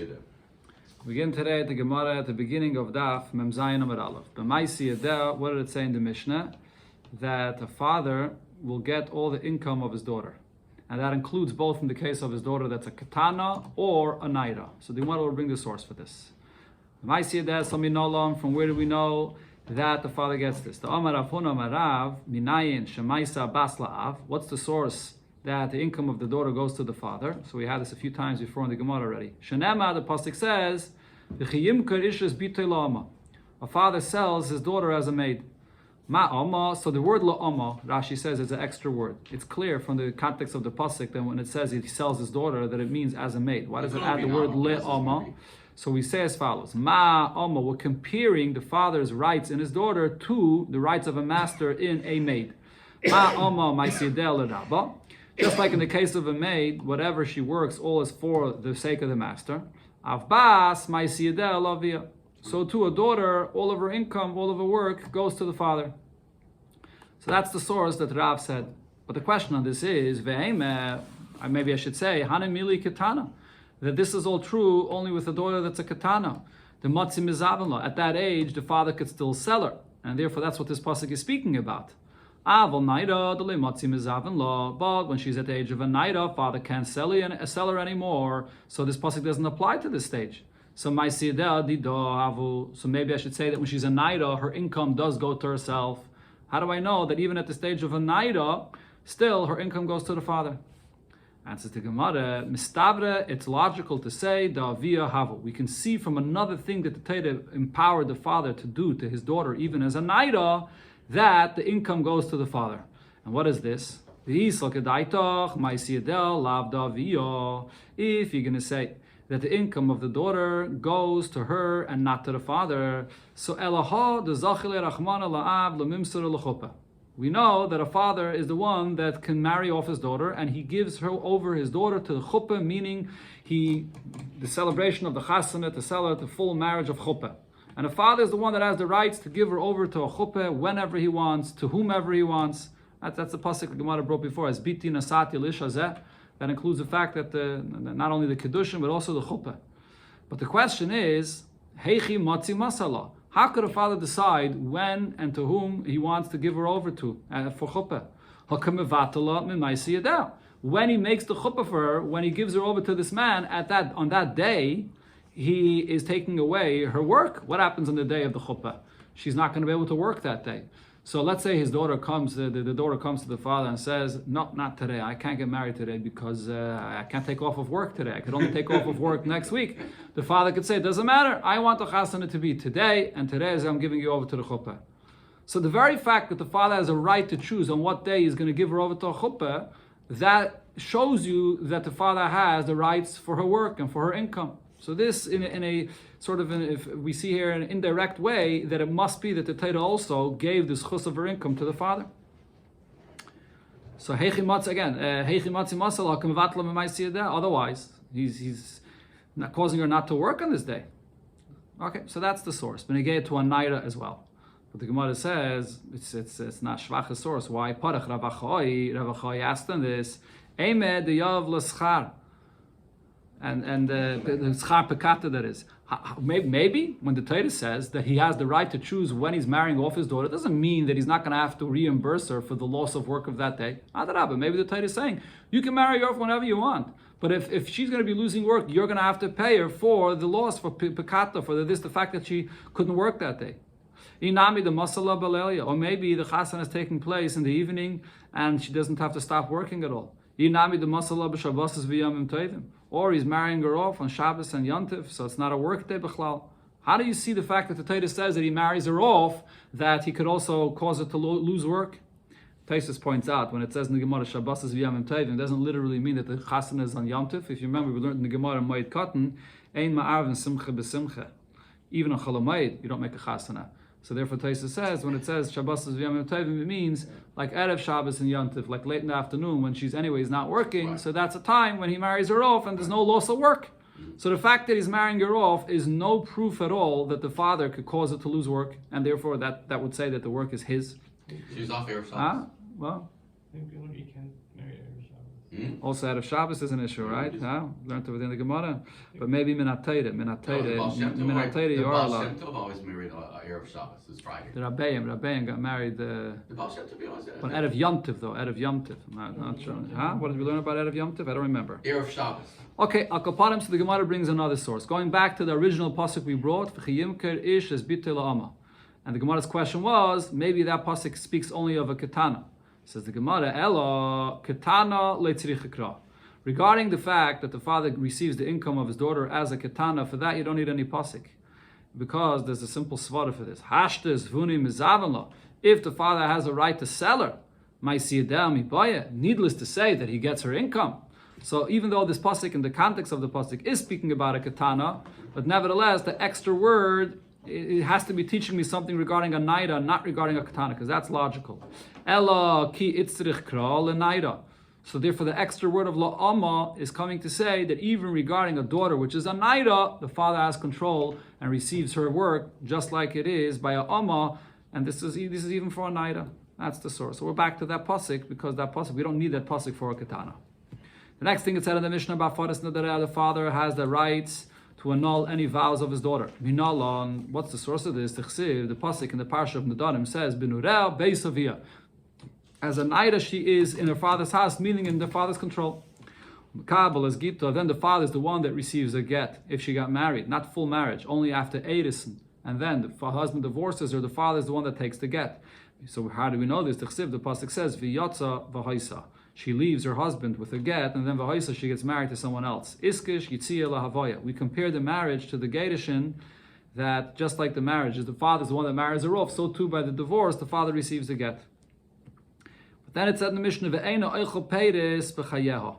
We begin today at the Gemara at the beginning of Daf Mem Zayin Amud Aleph. B'maisi Yedeh, what did it say in the Mishnah? That a father will get all the income of his daughter. And that includes both in the case of his daughter that's a katana or a naira. So the Gemara will bring the source for this. B'maisi Yedeh, Saminolam, from where do we know that the father gets this? The Amar Rav Huna Marav, Minayin Shemaisa Bas La'av. What's the source that the income of the daughter goes to the father? So we had this a few times before in the Gemara already. Shenema, the pasuk says, a father sells his daughter as a maid. Ma'ama, so the word la'ama, Rashi says, is an extra word. It's clear from the context of the pasuk that when it says he sells his daughter, that it means as a maid. Why does it add the word le'ama? So we say as follows: Ma'ama, we're comparing the father's rights in his daughter to the rights of a master in a maid. Ma'ama ma'sidel rabba. Just like in the case of a maid, whatever she works, all is for the sake of the master. Avbas ma'sidel lavia. So to a daughter, all of her income, all of her work goes to the father. So that's the source that Rav said. But the question on this is, maybe I should say, Hanamili katana, that this is all true only with a daughter that's a katana. The matzi mizavanla. At that age, the father could still sell her, and therefore that's what this pasuk is speaking about. But when she's at the age of a naira, father can't sell her anymore. So this pasuk doesn't apply to this stage. So maybe I should say that when she's a naira, her income does go to herself. How do I know that even at the stage of a naira, still her income goes to the father? Answer to Gemara, Mistavre, it's logical to say da via havu. We can see from another thing that the Torah empowered the father to do to his daughter, even as a naira, that the income goes to the father. And what is this? If you're going to say that the income of the daughter goes to her and not to the father, so we know that a father is the one that can marry off his daughter, and he gives her over his daughter to the chuppah, meaning the celebration of the chasana, to sell her the full marriage of chuppah. And a father is the one that has the rights to give her over to a chuppah whenever he wants, to whomever he wants. That's the pasuk the Gemara brought before, as biti nasati lishazeh. That includes the fact that not only the kedushin but also the chuppah. But the question is, heichi matzi masala. How could a father decide when and to whom he wants to give her over to for chuppah? When he makes the chuppah for her, when he gives her over to this man on that day, he is taking away her work. What happens on the day of the chuppah? She's not going to be able to work that day. So let's say his daughter comes, the daughter comes to the father and says, no, not today. I can't get married today because I can't take off of work today. I could only take off of work next week. The father could say, it doesn't matter. I want the chasana to be today, and today is I'm giving you over to the chuppah. So the very fact that the father has a right to choose on what day he's going to give her over to a chuppah, that shows you that the father has the rights for her work and for her income. So this, in a sort of, if we see here in an indirect way, that it must be that the Torah also gave this chus of her income to the father. So heichi matzi masal. Otherwise, he's not causing her not to work on this day. Okay, so that's the source. But he gave it to a naira as well. But the Gemara says it's not shvach source. Why? Parach Rav Achai asked them this. Emed yav l'schar. And the schar pekata, that is. Maybe when the Torah says that he has the right to choose when he's marrying off his daughter, it doesn't mean that he's not going to have to reimburse her for the loss of work of that day. Adarabah, maybe the Torah is saying, you can marry her off whenever you want. But if she's going to be losing work, you're going to have to pay her for the loss, for pekata, for the fact that she couldn't work that day. Inami the masala balelia, or maybe the chasana is taking place in the evening and she doesn't have to stop working at all. Inami the masala b'shabbos v'yamim tovim. Or he's marrying her off on Shabbos and Yontif, so it's not a work day b'chlal. How do you see the fact that the Torah says that he marries her off, that he could also cause her to lose work? Taisus points out, when it says in the Gemara, Shabbos v'yamim tovim, it doesn't literally mean that the chasana is on Yontif. If you remember, we learned in the Gemara, Moed Katan, ein ma'arvin simcha b'simcha. Even on Cholamayid, you don't make a chasana. So therefore Taisus says, when it says Shabbos v'yamim tovim, it means like Erev Shabbos and Yontif, like late in the afternoon when she's anyways not working. Right. So that's a time when he marries her off and there's no loss of work. So the fact that he's marrying her off is no proof at all that the father could cause her to lose work, and therefore that would say that the work is his. She's off Erev Shabbos. Well, Maybe you can't marry Erev Shabbos. Also, Erev Shabbos is an issue, right? Learned it within the Gemara. But maybe Minatayda, you are allowed. The Baal Shem Tov always married Erev Shabbos. It's Friday. The Rabbeim got married. The Baal Shem Tov always. On Erev Yom Tov, though. Erev Yom Tov. I'm not sure. What did we learn about Erev Yom Tov? I don't remember. Erev Shabbos. Okay, Akaparim, so the Gemara brings another source. Going back to the original pasuk we brought, ish es and the Gemara's question was, maybe that pasuk speaks only of a katana. Says the Gemara, Ela katana letzrichikra. Regarding the fact that the father receives the income of his daughter as a katana, for that you don't need any pasuk, because there's a simple svara for this. Hashtes vuni mizavanla. If the father has a right to sell her, needless to say that he gets her income. So even though this pasuk in the context of the pasuk is speaking about a katana, but nevertheless the extra word, it has to be teaching me something regarding a naira, not regarding a katana, because that's logical. Ella ki itzrich kra lenaira. So therefore the extra word of la'ama is coming to say that even regarding a daughter, which is a naira, the father has control and receives her work just like it is by a amma, and this is even for a naira. That's the source. So we're back to that pasuk, because that pasuk, we don't need that pasuk for a katana. The next thing it said in the Mishnah about the father has the rights to annul any vows of his daughter. Minalon, what's the source of this? The pasuk in the parsha of Nedarim says, Binureh beisavia. As a naira she is in her father's house, meaning in the father's control. Kabbalah is gita, then the father is the one that receives a get if she got married, not full marriage, only after edison. And then the husband divorces her, the father is the one that takes the get. So how do we know this? The pasuk says, V'yotza v'haisa. She leaves her husband with a get, and then v'haisa, she gets married to someone else. Iskish yitzia lahavoya. We compare the marriage to the gedushin, that just like the marriage is the father's the one that marries her off, so too by the divorce, the father receives the get. But then it said in the Mishnah, Ve'eino eichel peiris b'chayeha,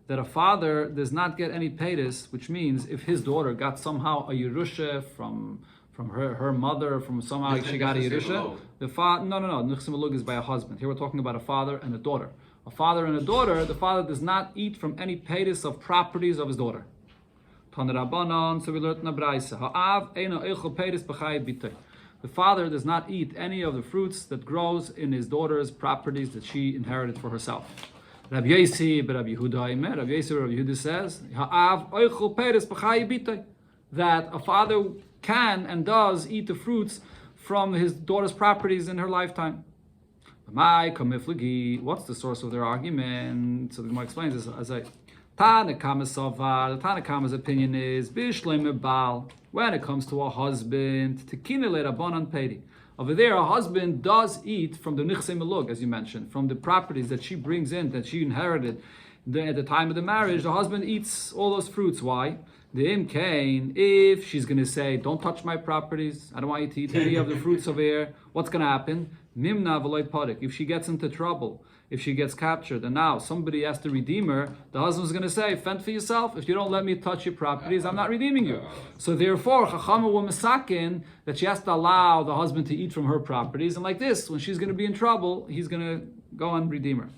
that a father does not get any peiris, which means if his daughter got somehow a yerusha from her mother, from somehow she got a yerusha, the father, no, nichsim alug is by a husband. Here we're talking about a father and a daughter. A father and a daughter, the father does not eat from any peiris of properties of his daughter. Tan Rabbanon, so we learned in the Braisa, Ha'av eino eichel peiris b'chayei bitay. The father does not eat any of the fruits that grows in his daughter's properties that she inherited for herself. Rabbi Yesi, but Rabbi Yehuda says, Ha'av eichel peiris b'chayei bitay, that a father can and does eat the fruits from his daughter's properties in her lifetime. What's the source of their argument? So the Gemara explains this as a Tanakama Savar. The Tanakama's opinion is Bishleim Baal. When it comes to a husband, Tekinele Rabbanan Pedi. Over there, a husband does eat from the Nichse Melug, as you mentioned, from the properties that she brings in, that she inherited at the time of the marriage. The husband eats all those fruits. Why? The Imkain, if she's going to say, don't touch my properties, I don't want you to eat any of the fruits over here, what's going to happen? Mimna v'loy parik. If she gets into trouble, if she gets captured, and now somebody has to redeem her, the husband's going to say, fend for yourself. If you don't let me touch your properties, I'm not redeeming you. So therefore, Chachama will misakin that she has to allow the husband to eat from her properties. And like this, when she's going to be in trouble, he's going to go and redeem her.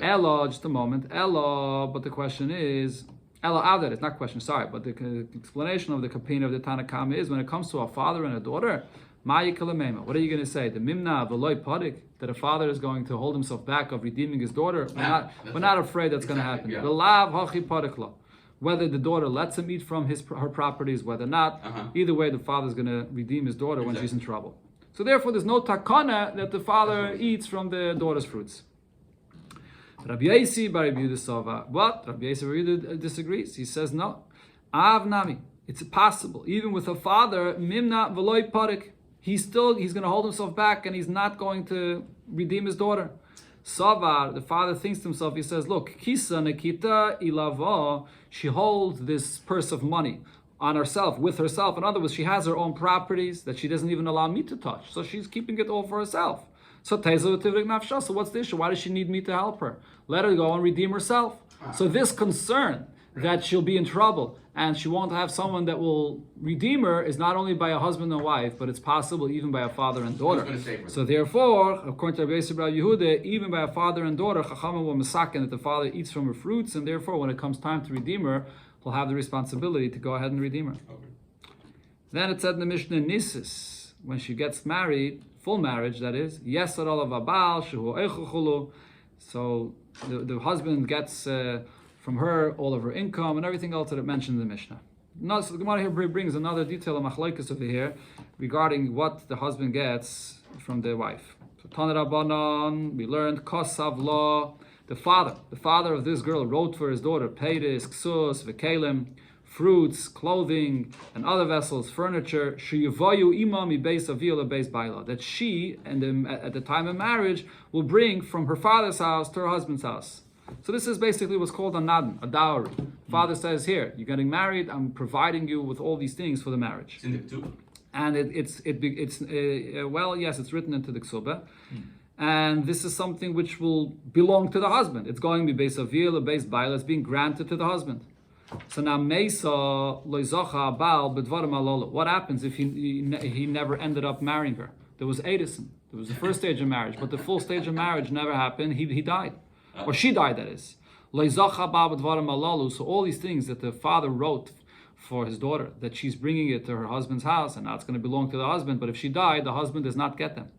Ella, just a moment. Ella, but the question is, Ella Avder, it's not question, sorry, but the explanation of the kapina of the Tanakama is when it comes to a father and a daughter, what are you going to say? The Mimna v'loy parik, that a father is going to hold himself back of redeeming his daughter? We're not afraid that's going to happen. The lav hachi parikla, whether the daughter lets him eat from her properties, whether not, either way the father is going to redeem his daughter when she's in trouble. So therefore there's no takana that the father eats from the daughter's fruits. Rabbi Yesi by Rabbi Yehuda Sava. What? Rabbi Yesi Rabbi Yehuda disagrees. He says no. Av nami. It's possible. Even with a father, mimna v'loy parik, he's going to hold himself back and he's not going to redeem his daughter. Savar, the father thinks to himself, he says, look, kisa nekita ilava, she holds this purse of money on herself, with herself. In other words, she has her own properties that she doesn't even allow me to touch. So she's keeping it all for herself. So what's the issue? Why does she need me to help her? Let her go and redeem herself. So this concern that she'll be in trouble and she won't have someone that will redeem her is not only by a husband and wife, but it's possible even by a father and daughter. So therefore, according to Rabbi Yehuda, even by a father and daughter, Chachama will misaken that the father eats from her fruits, and therefore when it comes time to redeem her, he'll have the responsibility to go ahead and redeem her. Then it said in the Mishnah, Nisis, when she gets married, full marriage that is, Yesar olav abal, shehu eichuchulu. So the husband gets from her all of her income and everything else that it mentioned in the Mishnah. No, so the Gemara here brings another detail of machlokes over here regarding what the husband gets from the wife. So Tana Rabbanan, we learned Kosav law. The father of this girl wrote for his daughter Peiris, Ksus, Vekalim, fruits, clothing, and other vessels, furniture. Sheyivayu imam beis avila beis baila. That she, and at the time of marriage, will bring from her father's house to her husband's house. So this is basically what's called a nadan, a dowry. Father says, here, you're getting married, I'm providing you with all these things for the marriage. It's in the Ketubah. And yes, it's written into the Kesubos. And this is something which will belong to the husband. It's going to be beis avila, beis baila, it's being granted to the husband. So now Mesa loizocha bal bedvarim alolo. What happens if he never ended up marrying her? There was Edison. There was the first stage of marriage, but the full stage of marriage never happened. He died. Or she died, that is. Loizocha bal bedvarim alolo. So all these things that the father wrote for his daughter, that she's bringing it to her husband's house, and now it's going to belong to the husband, but if she died, the husband does not get them.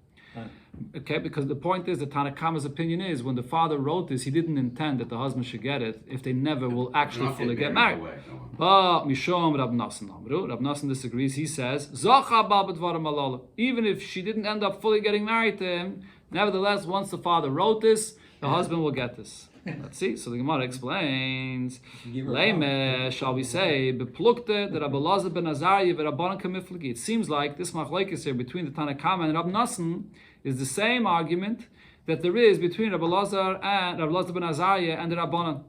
Okay, because the point is that Tanakama's opinion is when the father wrote this, he didn't intend that the husband should get it if they never will actually fully get married. But Mishom Rab Nassan disagrees. He says, even if she didn't end up fully getting married to him, nevertheless, once the father wrote this, the husband will get this. Let's see. So the Gemara explains, Leime, shall we say, beplukte the Rabbi Elazar ben Azariah v'Rabbanan kamiflagi. It seems like this machlokes here between the Tanakama and Rab Nassan is the same argument that there is between Rabbi Elazar ben Azariah and the Rabbanan.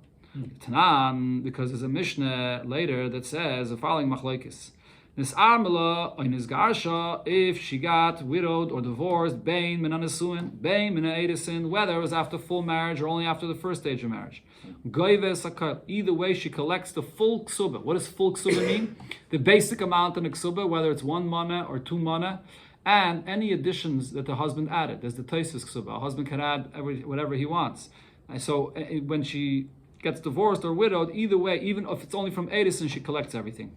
Tanan, because there's a Mishnah later that says the following machlokes. Nis'armela or nisgarsha, if she got widowed or divorced, bein min anisuin, bein min edisin, whether it was after full marriage or only after the first stage of marriage. Either way, she collects the full ksuba. What does full ksuba mean? The basic amount in the ksuba, whether it's 1 mana or 2 mana, and any additions that the husband added. There's the Tosfos ksuba. A husband can add whatever he wants. And so when she gets divorced or widowed, either way, even if it's only from edisin, she collects everything.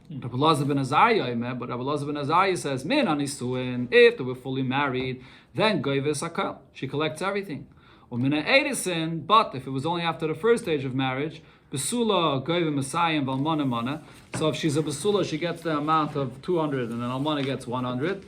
Rabbi Elazar ben Azariah, but Rabbi Elazar ben Azariah says, Min anisuin, if they were fully married, then goyves akal, she collects everything. Or min edisin, but if it was only after the first stage of marriage, besula goyve Messiah and valmana mana. So if she's a besula, she gets the amount of 200, and then almana gets 100.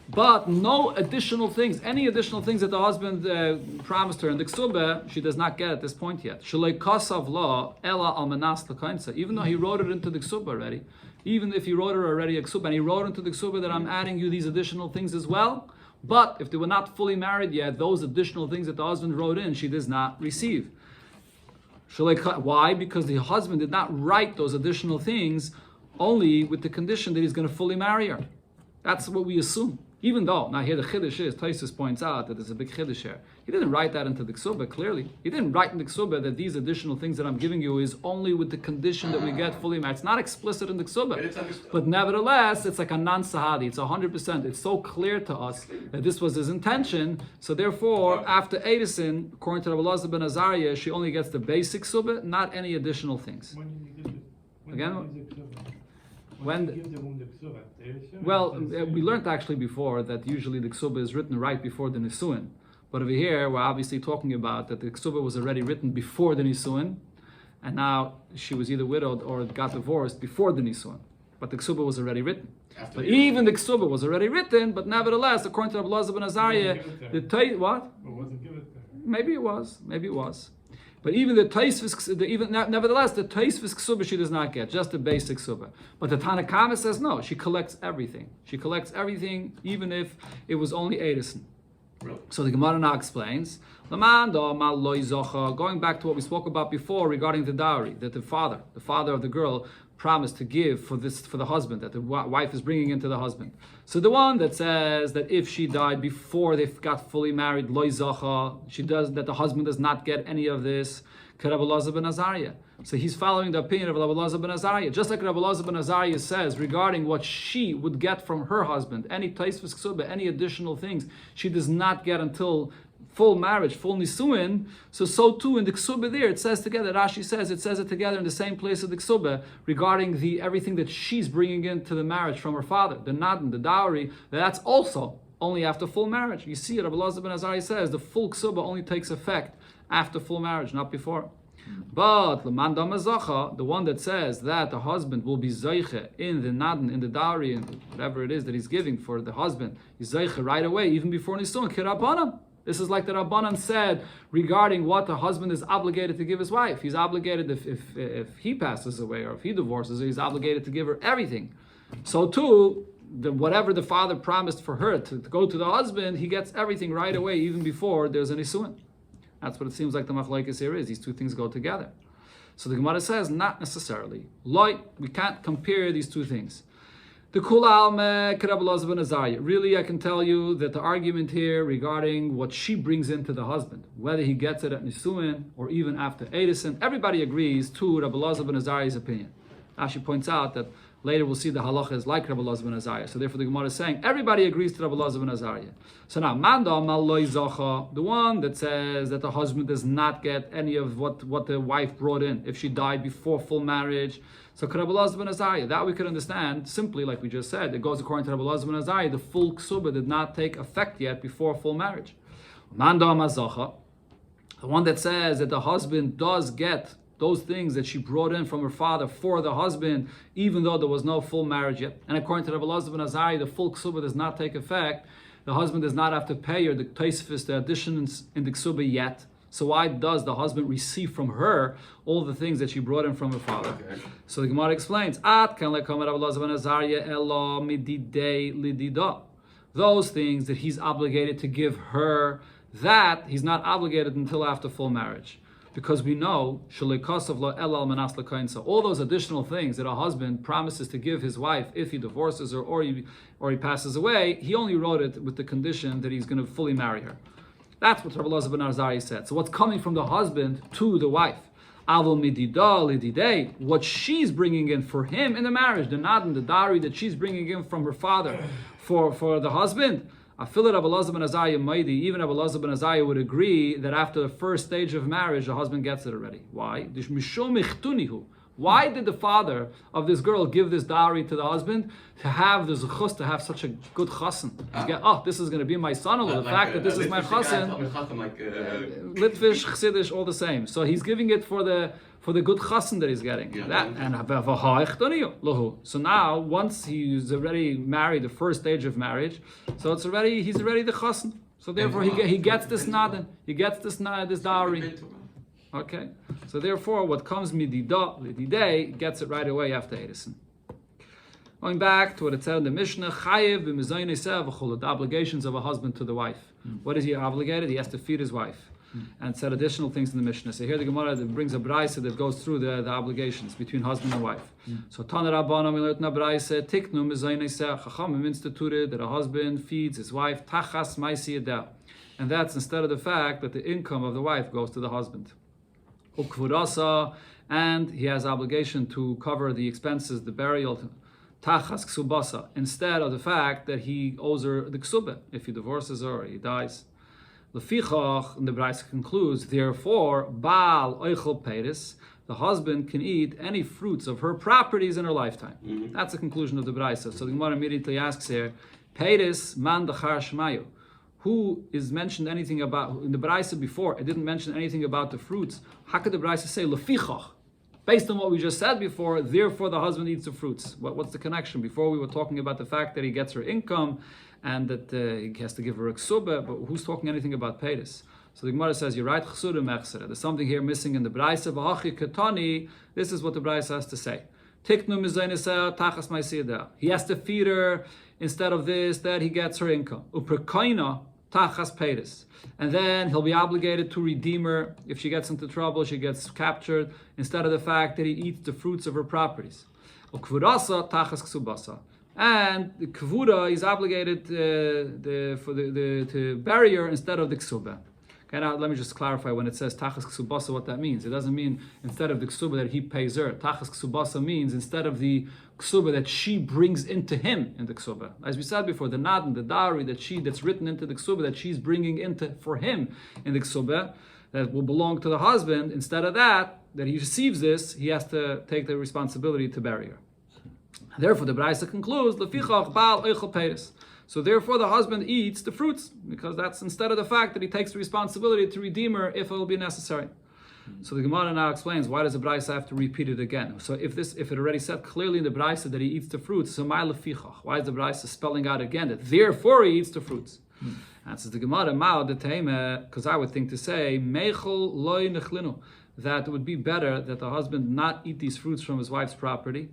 But no additional things, any additional things that the husband promised her in the Kesubos, she does not get at this point yet. Shalei kasav la ela almanas l'kainsa. Even though he wrote it into the Kesubos already, even if he wrote her already a Kesubos, and he wrote into the Kesubos that I'm adding you these additional things as well, but if they were not fully married yet, those additional things that the husband wrote in, she does not receive. Why? Because the husband did not write those additional things only with the condition that he's going to fully marry her. That's what we assume. Even though, now here the chiddush is, Tosfos points out that there's a big chiddush here. He didn't write that into the Kesubos, clearly. He didn't write in the Kesubos that these additional things that I'm giving you is only with the condition that we get fully married. It's not explicit in the Kesubos. But nevertheless, it's like a non-sahadi. It's 100%. It's so clear to us that this was his intention. So therefore, after Edison, according to Rabbi Elazar ben Azariah, she only gets the basic Kesubos, not any additional things. Again? We learned actually before that usually the Kesubos is written right before the Nisuin. But over here, we're obviously talking about that the Kesubos was already written before the Nisuin, and now she was either widowed or got divorced before the Nisuin. But the Kesubos was already written. But even the Kesubos was already written, but nevertheless, according to Rabbi Elazar ben Azariah, what? It wasn't given to her. Maybe it was. But even the Tosfos, nevertheless, the Tosfos Kesubos she does not get, just the basic Kesubos. But the Tanakama says no, she collects everything. She collects everything, even if it was only Edison. Really? So the Gemara now explains, going back to what we spoke about before regarding the dowry, that the father of the girl promised to give for the husband, that the wife is bringing into the husband. So the one that says that if she died before they got fully married, that the husband does not get any of this, Rabbi Elazar ben Azariah. So he's following the opinion of Rabbi Elazar ben Azariah. Just like Rabbi Elazar ben Azariah says regarding what she would get from her husband, any Tosfos Kesubos, any additional things, she does not get until full marriage, full nisuin. So too in the Kesubos there, it says together, Rashi says, it says it together in the same place of the Kesubos regarding everything that she's bringing into the marriage from her father, the nadan, the dowry, that's also only after full marriage. You see, Rabbi Elazar ben Azariah says the full Kesubos only takes effect after full marriage, not before. But the one that says that the husband will be zeiche in the nadan, in the dowry, and whatever it is that he's giving for the husband, he's zeiche right away, even before nisun, kirabanan. This is like the Rabbanan said regarding what the husband is obligated to give his wife. He's obligated if he passes away or if he divorces her, he's obligated to give her everything. So too, whatever the father promised for her to go to the husband, he gets everything right away, even before there's an isuin. That's what it seems like the machlokes here is. These two things go together. So the Gemara says, not necessarily. We can't compare these two things. The Kula really, I can tell you that the argument here regarding what she brings into the husband, whether he gets it at Nisuin or even after Edison, everybody agrees to Rabbi Elazar ben Azariah's opinion. Ashi points out that later we'll see the halacha is like Rabbi Elazar ben Azariah. So therefore the Gemara is saying everybody agrees to Rabbi Elazar ben Azariah. So now, Manda Maloi Zacha, the one that says that the husband does not get any of what the wife brought in if she died before full marriage. So Rabbi Elazar ben Azariah, that we could understand simply, like we just said, it goes according to Rabbi Elazar ben Azariah, the full ksuba did not take effect yet before full marriage. Manda Mazacha, the one that says that the husband does get those things that she brought in from her father for the husband, even though there was no full marriage yet. And according to Rabbi Elazar ben Azariah, the full ksuba does not take effect. The husband does not have to pay her the Tosfos, the additions in the ksuba yet. So why does the husband receive from her all the things that she brought in from her father? Okay. So the Gemara explains, those things that he's obligated to give her, that he's not obligated until after full marriage. Because we know, all those additional things that a husband promises to give his wife if he divorces her or he passes away, he only wrote it with the condition that he's going to fully marry her. That's what Rabbi Elazar ben Azariah said. So what's coming from the husband to the wife? What she's bringing in for him in the marriage, the nadan, the dowry that she's bringing in from her father for the husband, even Rabbi Elazar ben Azariah would agree that after the first stage of marriage, the husband gets it already. Why? Why did the father of this girl give this dowry to the husband? To have the zuchus, to have such a good chassan. This is going to be my son-in-law. The fact that this is my chassan, Litvish, Chassidish, all the same. So he's giving it for the good chassan that he's getting. So now, once he's already married, the first stage of marriage, so he's already the chassan. So therefore, he gets this nadan, he gets this dowry. Okay, so therefore, what comes midideh gets it right away after Edison. Going back to what it said in the Mishnah, chayev b'mezaynesev, the obligations of a husband to the wife. What is he obligated? He has to feed his wife. And said additional things in the Mishnah. So here the Gemara brings a brayse that goes through the obligations between husband and wife. So Tana Rabbanan, we learned in a brayse, tiknu mezaynesev, Chachamim instituted that a husband feeds his wife tachas ma'aseh yadeh, and that's instead of the fact that the income of the wife goes to the husband. And he has obligation to cover the expenses, the burial, tachas ksubasa, instead of the fact that he owes her the ksubah if he divorces her or he dies. Lefichach, and the Brayse concludes, therefore, Baal oichel peiris, the husband can eat any fruits of her properties in her lifetime. That's the conclusion of the Brayse. So the Gemara immediately asks here, peiris man dachar shmayu. Who is mentioned anything about, in the Brayse before, it didn't mention anything about the fruits. How could the Brayse say, lefichach? Based on what we just said before, therefore the husband eats the fruits. What's the connection? Before we were talking about the fact that he gets her income and that he has to give her a ksubah, but who's talking anything about peiris? So the Gemara says, you're right, there's something here missing in the Brayse. This is what the Brayse has to say. He has to feed her. Instead of this, that he gets her income. Tachas peiris. And then he'll be obligated to redeem her. If she gets into trouble, she gets captured, instead of the fact that he eats the fruits of her properties. Ukvurasa tachas ksubasa. And the kvura is obligated to bury her instead of the ksuba. Okay, now let me just clarify when it says tachas ksubasa what that means. It doesn't mean instead of the ksuba that he pays her. Tachas ksubasa means instead of the ksuba that she brings into him in the ksuba. As we said before, the nadan, the dowry that's written into the ksuba that she's bringing into for him in the ksuba that will belong to the husband. Instead of that he receives this, he has to take the responsibility to bury her. Therefore, the Braisa concludes, Lefichach Baal Eichel Peiris. So therefore, the husband eats the fruits, because that's instead of the fact that he takes the responsibility to redeem her if it will be necessary. So the Gemara now explains, why does the Braisa have to repeat it again? So if it already said clearly in the Braisa that he eats the fruits, so my lefichach, why is the Braisa spelling out again that therefore he eats the fruits? Answers the Gemara, because I would think to say, Meichel loy nechlinu, that it would be better that the husband not eat these fruits from his wife's properties.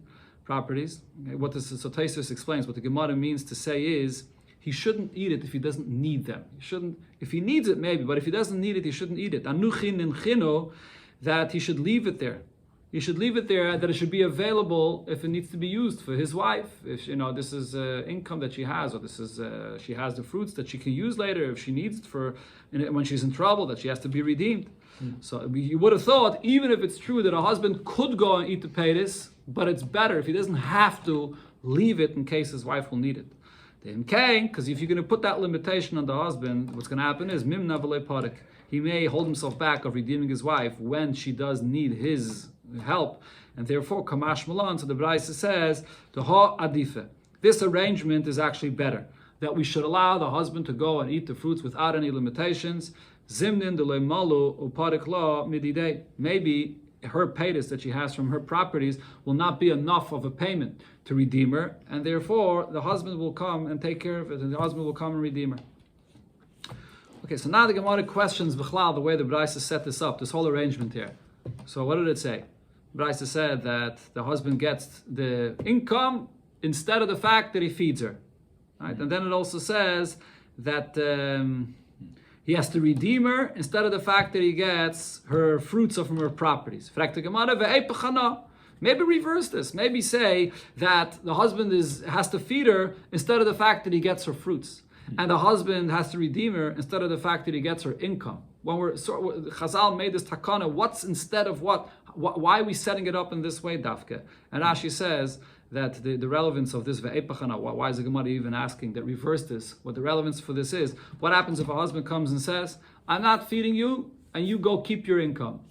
Okay, what this so Taisus explains, what the Gemara means to say is, he shouldn't eat it if he doesn't need them. He shouldn't, if he needs it maybe, but if he doesn't need it, he shouldn't eat it. Anuchin and chino, that he should leave it there. He should leave it there, that it should be available if it needs to be used for his wife. If this is income that she has, or this is she has the fruits that she can use later if she needs it for when she's in trouble, that she has to be redeemed. So you would have thought, even if it's true that a husband could go and eat the peiris, but it's better if he doesn't have to leave it in case his wife will need it. Because if you're going to put that limitation on the husband, what's going to happen is mimna v'lei parik. He may hold himself back of redeeming his wife when she does need his help, and therefore kamash malan. So the Braisa says the ha adife. This arrangement is actually better, that we should allow the husband to go and eat the fruits without any limitations. Zimnin delei malu uparik la mididei. Maybe her paytas that she has from her properties will not be enough of a payment to redeem her, and therefore the husband will come and take care of it, and the husband will come and redeem her. Okay, so now the Gemara questions Bichlal, the way the Braisa set this up, this whole arrangement here. So what did it say? Braisa said that the husband gets the income instead of the fact that he feeds her. Right? And then it also says that he has to redeem her instead of the fact that he gets her fruits from her properties. Maybe reverse this. Maybe say that the husband has to feed her instead of the fact that he gets her fruits. And the husband has to redeem her instead of the fact that he gets her income. When Chazal made this takana, what's instead of what? Why are we setting it up in this way, Dafke? And Rashi says that the relevance of this ve'epachana, why is the Gemara even asking that reverse this? What the relevance for this is, what happens if a husband comes and says, I'm not feeding you, and you go keep your income?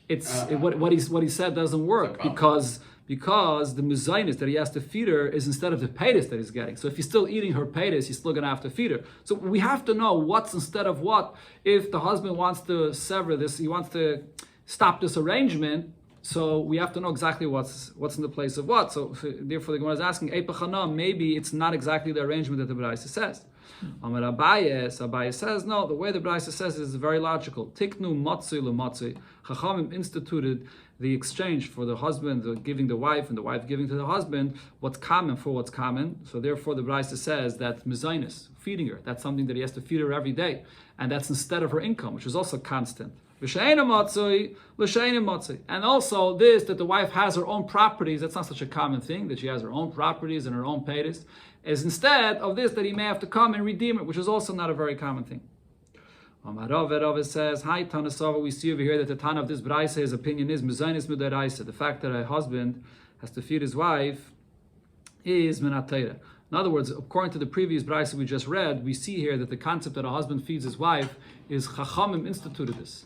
What he said doesn't work, because the mezainis that he has to feed her is instead of the paytas that he's getting. So if he's still eating her paytas, he's still going to have to feed her. So we have to know what's instead of what. If the husband wants to sever this, he wants to stop this arrangement, so we have to know exactly what's in the place of what. So therefore the Gemara is asking, Eipachana, maybe it's not exactly the arrangement that the Braisa says. Amar Abaye says, no, the way the Braisa says is very logical. Tiknu matzui lematzui. Chachamim instituted the exchange for the husband giving the wife and the wife giving to the husband what's common for what's common. So therefore the Braisa says that mezainis, feeding her, that's something that he has to feed her every day. And that's instead of her income, which is also constant. And also this, that the wife has her own properties, that's not such a common thing, that she has her own properties and her own paytas, is instead of this, that he may have to come and redeem it, which is also not a very common thing. Rava says, hi Tanasava, we see over here that the Tana of this Braisa, his opinion is Mezainis Midaraisa, the fact that a husband has to feed his wife is Menatayra. In other words, according to the previous Braisa we just read, we see here that the concept that a husband feeds his wife is Chachamim instituted this,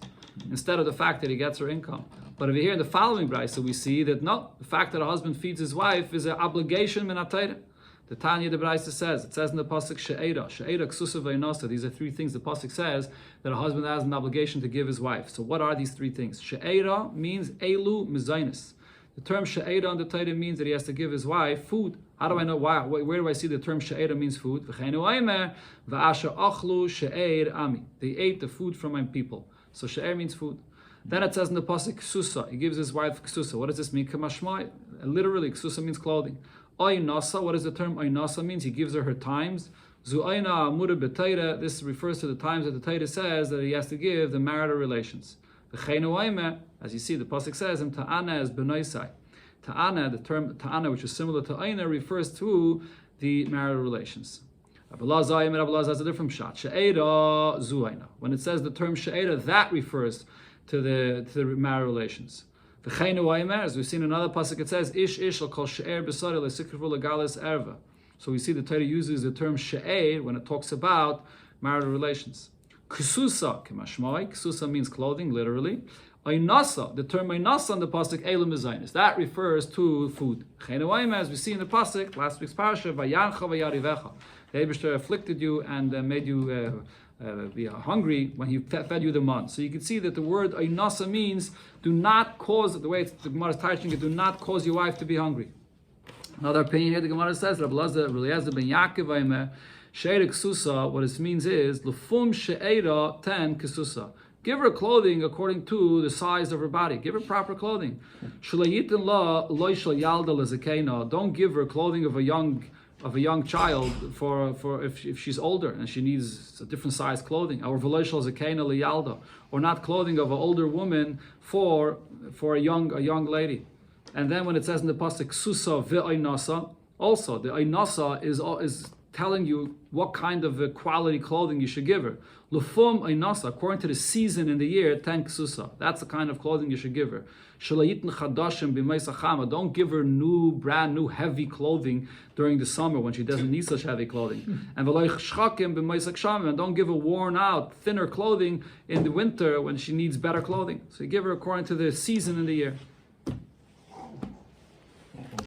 instead of the fact that he gets her income. But over here in the following Braisa we see that no, the fact that a husband feeds his wife is an obligation Menatayra. The Tanya the Braisa says, it says in the pasuk she'era ksusa v'inasa. These are three things the pasuk says that a husband has an obligation to give his wife. So what are these three things? She'era means elu mezainis. The term she'era on the Torah means that he has to give his wife food. How do I know why? Where do I see the term she'era means food? V'asher achlu she'er ami. They ate the food from my people. So she'er means food. Then it says in the pasuk ksusa. He gives his wife ksusa. What does this mean? Kamashmai. Literally, ksusa means clothing. Oynasa, what does the term oynasa means? He gives her times. Zu'ayna amura b'Torah. This refers to the times that the Torah says that he has to give the marital relations. As you see, the pasuk says, ta'ana is benoisai. Ta'ana, the term ta'ana, which is similar to ayna, refers to the marital relations. Abulazai has a different shot. She'era zu'ayna. When it says the term she'era, that refers to the marital relations. As we've seen in another pasuk, it says, Ish al kol she'er b'sari le'sikrivu legalis erva. So we see the Torah uses the term she'er when it talks about marital relations. Ksusa kemashmoi. Ksusa means clothing, literally. Einasa, the term Einasa on the pasuk Elam Mezainis, that refers to food. As we see in the pasuk, last week's parasha, Vayancha vayarivecha. The Eibishter afflicted you and made you be hungry when he fed you the man. So you can see that the word Einasa means do not cause, the way the Gemara is teaching it, do not cause your wife to be hungry. Another opinion here, the Gemara says, Rabbi Eliezer ben Yaakov, She'er Kesusa, what it means is, Lefum she'era ten Kesusa. Give her clothing according to the size of her body. Give her proper clothing. Don't give her clothing of a young child for if she's older and she needs a different size clothing. Or not clothing of an older woman for a young lady. And then when it says in the pasuk Susa ve'oinasa, also the oinasa is telling you what kind of quality clothing you should give her. Lufum oinasa, according to the season in the year, ten Susa. That's the kind of clothing you should give her. Shalayitin chadashim b'meisachama. Don't give her brand new heavy clothing during the summer when she doesn't need such heavy clothing. And v'loich shchakim b'meisachshamim. And don't give her worn out, thinner clothing in the winter when she needs better clothing. So you give her according to the season in the year.